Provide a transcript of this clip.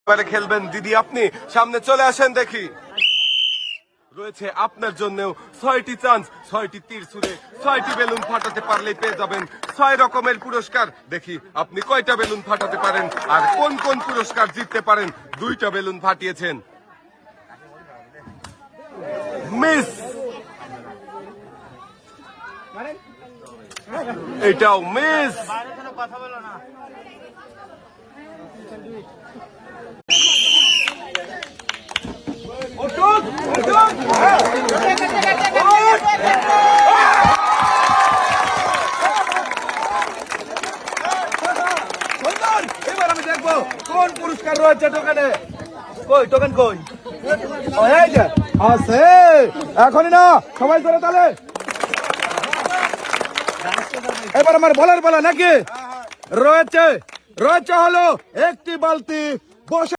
এবারে খেলবেন দিদি, আপনি সামনে চলে আসেন দেখি। রয়েছে আপনার জন্যও 6টি চান্স, 6টি তীর ছুঁড়ে 6টি বেলুন ফাটাতে পারলেই পেয়ে যাবেন 6 রকমের পুরস্কার। দেখি আপনি কয়টা বেলুন ফাটাতে পারেন আর কোন কোন পুরস্কার জিততে পারেন। 2টা বেলুন ফাটিয়েছেন, মিস। এটাও মিস। এবার আমি দেখবো কোন পুরস্কার রয়েছে টোকেনে। কই টোকেন কই? আছে এখনই না, সবাই ধরে তাহলে। এবার আমার বলার বলা নাকি রয়েছে হলো একটি বালতি বসে